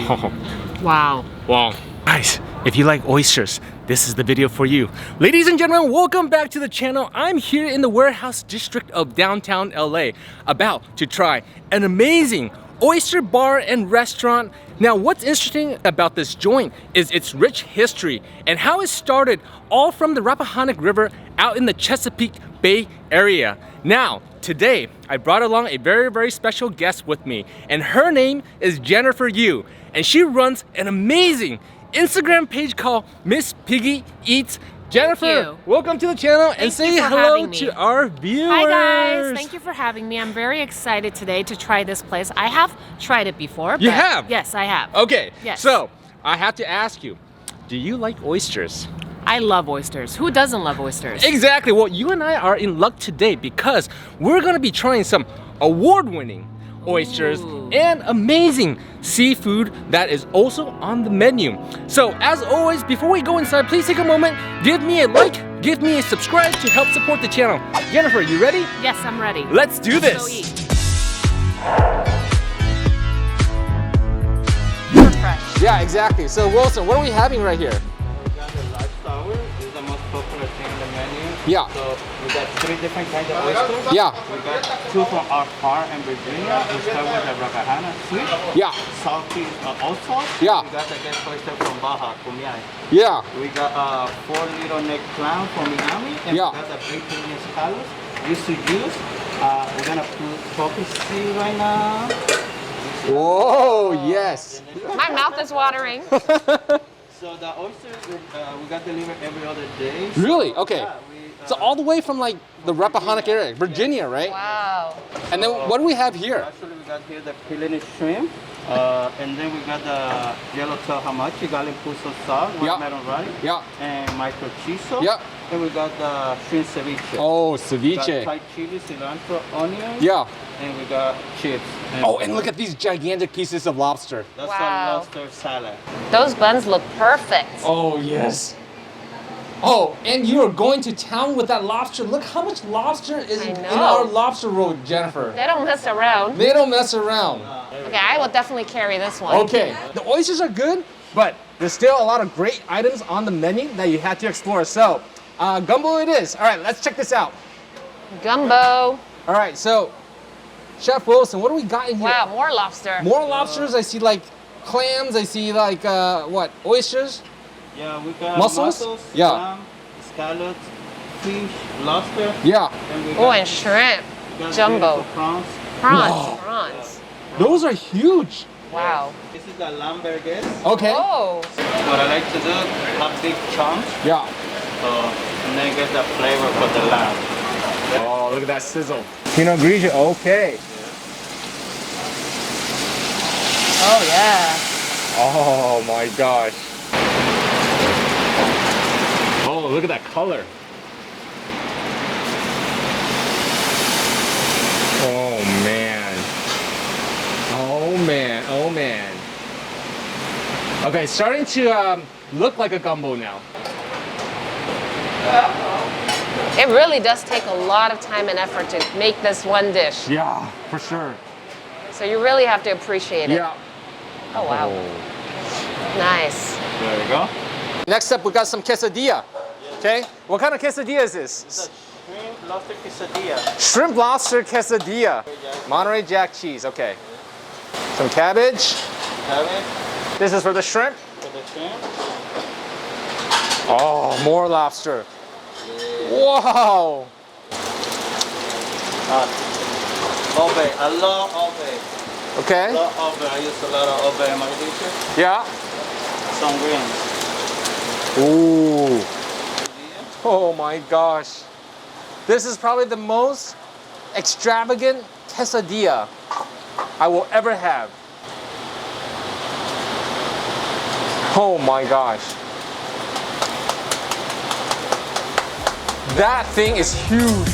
Wow. Wow. Guys, if you like oysters, this is the video for you. Ladies and gentlemen, welcome back to the channel. I'm here in the warehouse district of downtown LA, about to try an amazing oyster bar and restaurant. Now, what's interesting about this joint is its rich history and how it started all from the Rappahannock River out in the Chesapeake Bay area. Now, today, I brought along a very special guest with me, and her name is Jennifer Yu, and she runs an amazing Instagram page called MissPiggieEats. Jennifer, welcome to the channel and say hello to our viewers. Hi guys, thank you for having me. I'm very excited today to try this place. I have tried it before. You have? Yes, I have. Okay, yes. So I have to ask you, do you like oysters? I love oysters. Who doesn't love oysters? Exactly. Well, you and I are in luck today because we're gonna be trying some award-winning oysters and amazing seafood that is also on the menu. So as always, before we go inside, please take a moment, give me a like, give me a subscribe to help support the channel. Jennifer, you ready? Yes, I'm ready. Let's do this. Go eat. Fresh. Yeah, exactly. So Wilson, what are we having right here? We got the lobster. This is the most popular thing in the menu. Yeah. So we got 3 different kinds of oysters. Yeah. We got 2 from our farm in Virginia. We start with the Rappahannock sweet. Yeah. Salty old sauce. Yeah. We got the guest oyster from Baja, Kumiai. Yeah. We got 4 little neck clown from Miami. And Yeah. we got the Epicurean scallops. Used to use. We're gonna put poppy seed right now. Whoa, yes. My mouth is watering. So the oysters, we got delivered every other day. Really? Okay. Yeah, So all the way from like the Rappahannock area, Virginia, right? Wow. And then what do we have here? Actually, we got here the Pilini shrimp, and then we got the yellowtail hamachi, garlic puso sauce, watermelon rice, and micro chiso. Yeah. Then we got the shrimp ceviche. Oh, We ceviche. got Thai chili, cilantro, onion. Yeah. And we got chips. Oh, and look at these gigantic pieces of lobster. That's Wow. a lobster salad. Those buns look perfect. Oh, yes. Oh, and you are going to town with that lobster. Look how much lobster is in our lobster roll, Jennifer. They don't mess around. They don't mess around. Okay, I will definitely carry this one. Okay, the oysters are good, but there's still a lot of great items on the menu that you have to explore. So, gumbo it is. All right, let's check this out. Gumbo. All right, so Chef Wilson, what do we got in here? Wow, more lobster. More lobsters. I see like clams. I see like what? Oysters. Yeah, we got Mussels? Yeah. clam, scallops, fish, lobster. Yeah. And we Oh, got, and shrimp. we got Jumbo. beautiful prawns. Prawns. Wow. Prawns. Those are huge. Wow. This is the lamb burgers. Okay. Oh. What I like to do, have big chunks, Yeah. and then get the flavor for the lamb. Oh, look at that sizzle. Pinot Grigio. Okay. Oh yeah. Oh my gosh. Oh, look at that color. Oh man. Oh man. Oh man. Okay, starting to look like a gumbo now. It really does take a lot of time and effort to make this one dish. Yeah, for sure. So you really have to appreciate it. Yeah. Oh wow. Nice. There we go. Next up, we got some quesadilla. Okay. What kind of quesadilla is this? It's a shrimp lobster quesadilla. Shrimp lobster quesadilla. Monterey Jack cheese. Okay. Some cabbage. Cabbage This is for the shrimp. for the shrimp. Oh, more lobster. Wow. Obe. I love obe. Okay. Love obe. I use a lot of obe in my dishes. Yeah. Some greens. Ooh. Oh my gosh. This is probably the most extravagant quesadilla I will ever have. Oh my gosh. That thing is huge.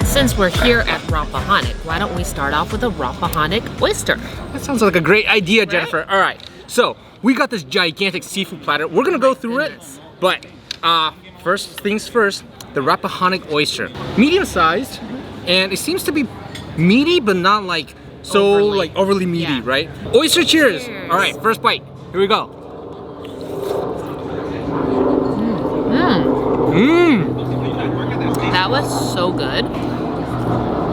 Since we're here at Rappahannock, why don't we start off with a Rappahannock oyster? That sounds like a great idea, Jennifer. All right, so we got this gigantic seafood platter. We're gonna go through it, but first things first, the Rappahannock oyster. Medium sized, and it seems to be meaty, but not like so Overly. like overly meaty, Yeah. right? Oyster cheers. Cheers. All right, first bite. Here we go. That was so good.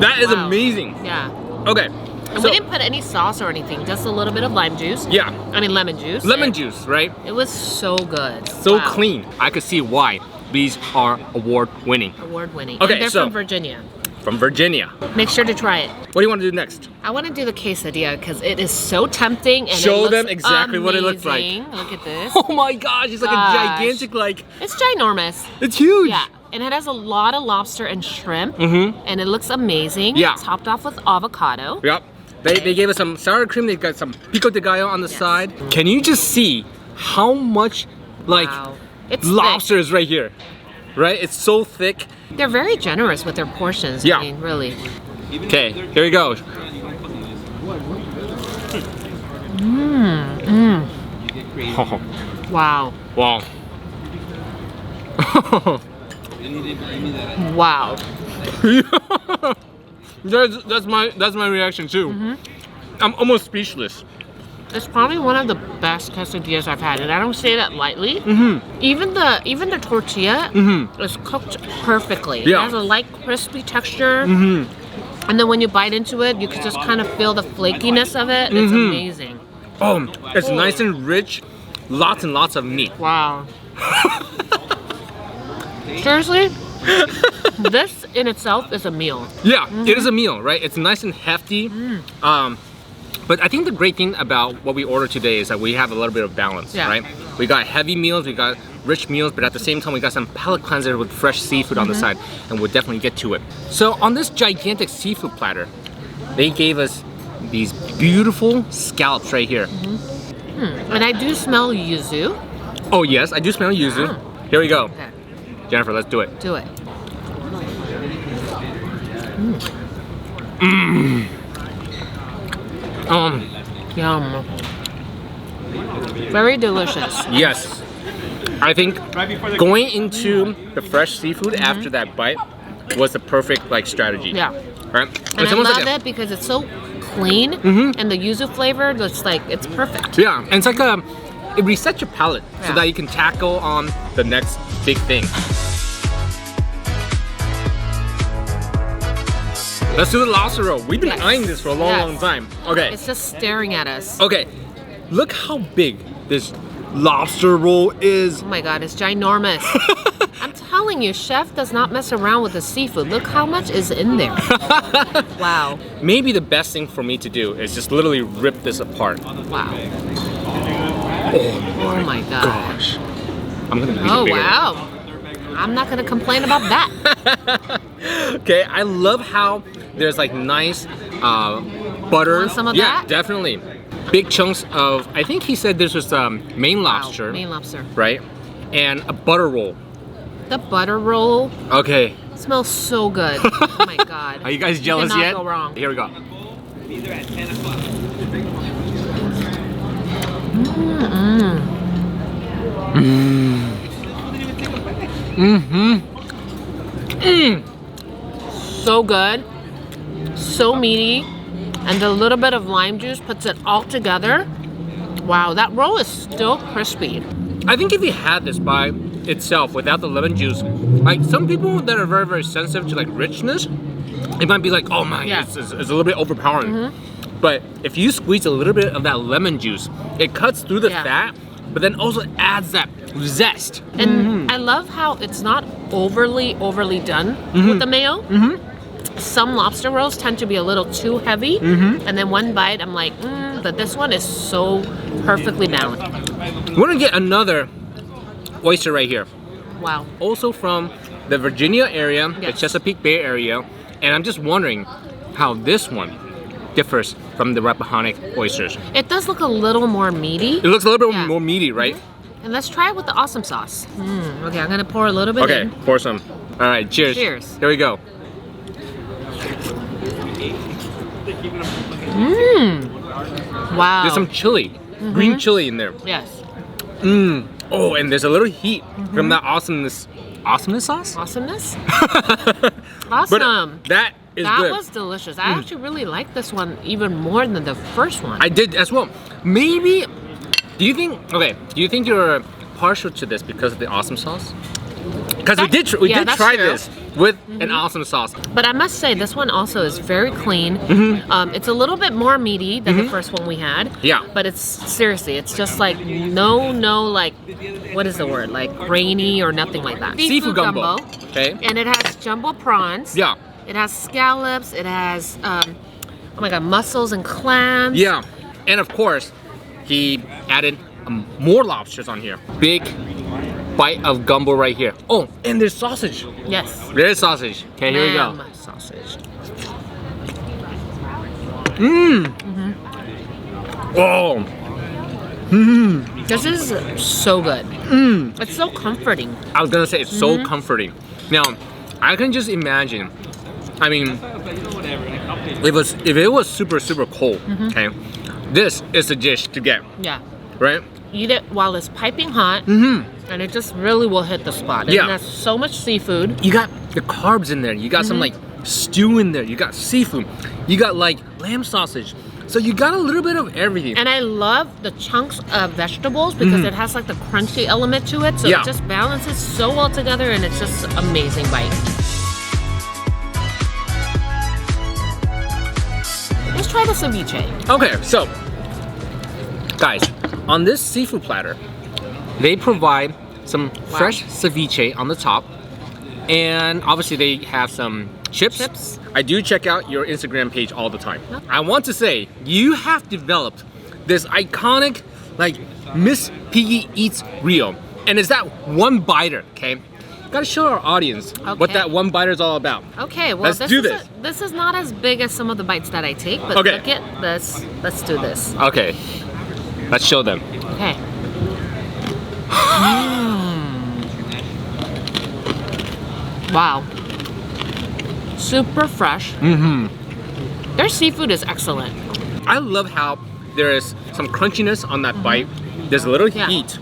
That is Wow. amazing. Yeah. Okay. And So we didn't put any sauce or anything, just a little bit of lime juice. yeah, I mean lemon juice. lemon And juice, right? It was so good. So Wow. clean. I could see why these are award winning. Award winning. Okay, And they're so- from Virginia. From Virginia. Make sure to try it. What do you want to do next? I want to do the quesadilla because it is so tempting and Show it looks them exactly what it looks like. amazing. Look at this. Oh my gosh, it's like Gosh. a gigantic like, It's ginormous. it's huge. Yeah. And it has a lot of lobster and shrimp. Mm-hmm. And it looks amazing. Yeah. Topped off with avocado. Yep. They gave us some sour cream. They got some pico de gallo on the Yes. side. Can you just see how much like Wow. It's lobster is right here? Right? It's so thick. thick. They're very generous with their portions. Yeah. I mean, really. Okay, here we go. Oh, Wow. wow. Wow. that's my reaction too. Mm-hmm. I'm almost speechless. It's probably one of the best quesadillas I've had, and I don't say that lightly. Mm-hmm. Even the tortilla is cooked perfectly. Yeah. It has a light crispy texture, Mm-hmm. and then when you bite into it, you can just kind of feel the flakiness of it. It's Mm-hmm. amazing. Oh, it's nice and rich. Lots and lots of meat. Wow. Seriously, this in itself is a meal. Yeah, it is a meal, right? It's nice and hefty. But I think the great thing about what we ordered today is that we have a little bit of balance, Yeah. right? We got heavy meals, we got rich meals, but at the same time we got some palate cleanser with fresh seafood on the side, and we'll definitely get to it. So on this gigantic seafood platter, they gave us these beautiful scallops right here. And I do smell yuzu. Oh yes, I do smell yuzu. Yeah. Here we go. Okay, Jennifer, let's do it. do it. Yum. Very delicious. Yes. I think going into the fresh seafood after that bite was the perfect like strategy. Yeah. Right? And It's I almost love like it because it's so clean and the yuzu flavor, it's like, it's perfect. yeah, and it's like it resets your palate so Yeah. that you can tackle on the next big thing. Let's do the lobster roll. We've been Yes. eyeing this for a long, Yes. long time. Okay. It's just staring at us. Okay. Look how big this lobster roll is. Oh my god, it's ginormous. I'm telling you, chef does not mess around with the seafood. Look how much is in there. Wow. Maybe the best thing for me to do is just literally rip this apart. Wow. Oh my god. Gosh. I'm gonna make Oh it bigger. wow. I'm not gonna complain about that. Okay, I love how there's like nice butter. Want some of yeah, that? definitely. Big chunks of, I think he said this was Maine lobster, Wow, Maine lobster. right? And a butter roll. The butter roll Okay. smells so good. Oh my god. Are you guys jealous cannot yet? go wrong. Here we go. So good. So meaty. And the little bit of lime juice puts it all together. Wow, that roll is still crispy. I think if you had this by itself without the lemon juice, like some people that are very, very sensitive to like richness, it might be like, oh my, Yeah. it's a little bit overpowering. But if you squeeze a little bit of that lemon juice, it cuts through the Yeah. fat, but then also adds that zest. And I love how it's not overly done with the mayo. Some lobster rolls tend to be a little too heavy, and then one bite I'm like, but this one is so perfectly balanced. We're gonna get another oyster right here. Wow. Also from the Virginia area, the Yes. Chesapeake Bay area, and I'm just wondering how this one differs from the Rappahannock oysters. It does look a little more meaty. It looks a little bit Yeah. more meaty, right? And let's try it with the awesome sauce. Okay, I'm gonna pour a little bit Okay, in. pour some. All right, cheers. Cheers. Here we go. Wow. There's some chili, green chili in there. Yes. Oh, and there's a little heat from that awesomeness sauce? Awesomeness? But Awesome. that is that good. was delicious. I actually really like this one even more than the first one. I did as well. Maybe, do you think you're partial to this because of the awesome sauce? Because we did try true. this with an awesome sauce. But I must say, this one also is very clean. It's a little bit more meaty than the first one we had. Yeah. But it's seriously, it's just like no, like, what is the word? Like grainy or nothing like that. Seafood gumbo. Okay. And it has jumbo prawns. Yeah. It has scallops. It has, oh my God, mussels and clams. Yeah. And of course, he added more lobsters on here. Big bite of gumbo right here. Oh, and there's sausage. Yes. There's sausage. Okay, here we go. Lamb sausage. Oh. This is so good. It's so comforting. I was gonna say it's so comforting. Now, I can just imagine. I mean, if it was super cold, okay, this is the dish to get. Yeah. Right? Eat it while it's piping hot, and it just really will hit the spot. And Yeah. it has so much seafood. You got the carbs in there. You got some like stew in there. You got seafood. You got like lamb sausage. So you got a little bit of everything. And I love the chunks of vegetables because it has like the crunchy element to it. So Yeah. it just balances so well together, and it's just an amazing bite. Let's try the ceviche. Okay, so guys, on this seafood platter, they provide some fresh ceviche on the top, and obviously they have some chips. I do check out your Instagram page all the time. I want to say you have developed this iconic like Miss Piggy Eats reel, and it's that one biter. Okay, gotta show our audience what that one biter is all about. Okay, well, Let's do this. This is not as big as some of the bites that I take, but Okay. look at this. Let's do this. Okay, let's show them. Okay. Wow. Super fresh. Their seafood is excellent. I love how there is some crunchiness on that bite. There's a little Yeah. heat.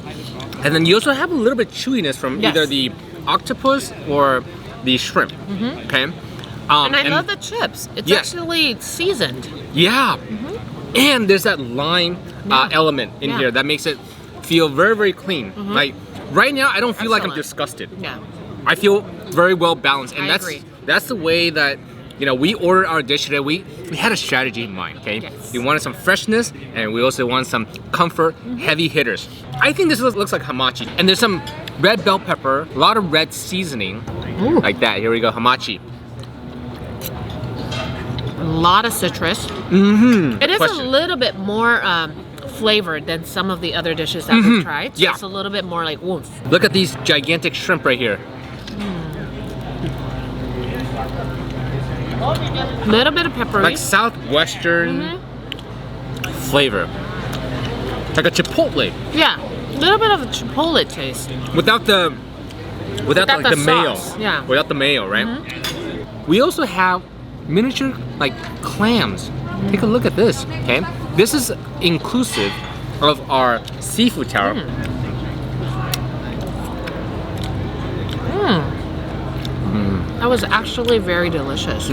And then you also have a little bit chewiness from Yes. either the octopus or the shrimp. Okay? And I love the chips. It's Yeah. actually seasoned. Yeah. And there's that lime element in Yeah. here that makes it feel very clean. Like right now, I don't feel like I'm Excellent. disgusted. Yeah. I feel very well balanced, and I agree. that's the way that we ordered our dish today. We had a strategy in mind. Okay, Yes. we wanted some freshness, and we also want some comfort, heavy hitters. I think this looks like hamachi, and there's some red bell pepper, a lot of red seasoning, like that. Here we go, hamachi. A lot of citrus. It is Question. a little bit more flavored than some of the other dishes that we've tried. So Yeah. it's a little bit more like woof. Look at these gigantic shrimp right here. Little bit of peppery. Like southwestern flavor, like a chipotle, Yeah. Little bit of a chipotle taste. without the like the the mayo. sauce, yeah. Without the mayo, right? We also have miniature like clams. Take a look at this. Okay, this is inclusive of our seafood tower. That was actually very delicious.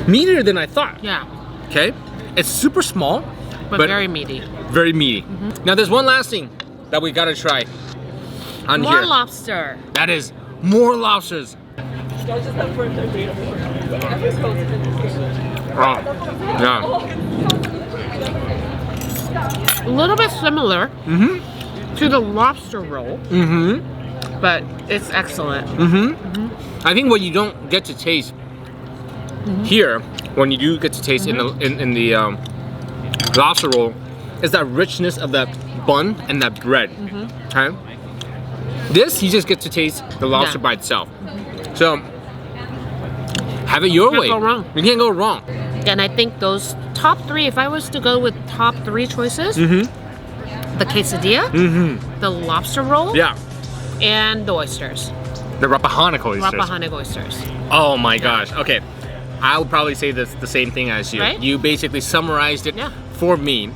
Meatier than I thought. Yeah. Okay, it's super small, But very meaty. very meaty. Now there's one last thing that we gotta try on More here. lobster. That is more lobsters. Yeah. A little bit similar to the lobster roll, but it's excellent. I think what you don't get to taste here, when you do get to taste in the lobster roll, is that richness of that bun and that bread. Okay. This you just get to taste the lobster by itself. So have it your way. Can't go wrong. You can't go wrong. And I think those top three, if I was to go with top three choices, the quesadilla, the lobster roll, Yeah. and the oysters. The Rappahannock oysters. Rappahannock oysters. Oh my gosh. Okay. I would probably say the same thing as you. Right? You basically summarized it Yeah. for me.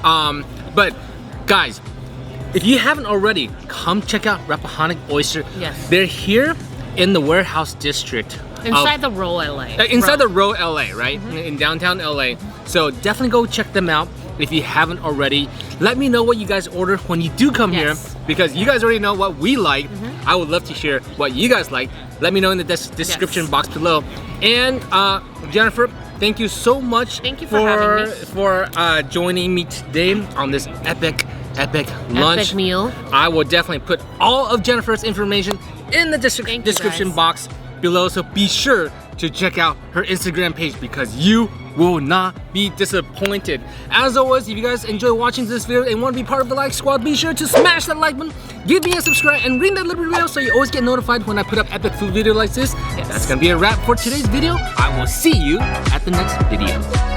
But guys, if you haven't already, come check out Rappahannock Oyster. Yes. They're here in the warehouse district Inside the Row LA. Inside the Row LA, right? In downtown LA. So definitely go check them out if you haven't already. Let me know what you guys order when you do come here, because you guys already know what we like. I would love to hear what you guys like. Let me know in the description box below. And Jennifer, thank you so much. Thank you for having me. For joining me today on this epic lunch. Epic meal. I will definitely put all of Jennifer's information in the description box below, so be sure to check out her Instagram page because you will not be disappointed. As always, if you guys enjoy watching this video and want to be part of the like squad, be sure to smash that like button, give me a subscribe, and ring that little bell so you always get notified when I put up epic food video like this. That's gonna be a wrap for today's video. I will see you at the next video.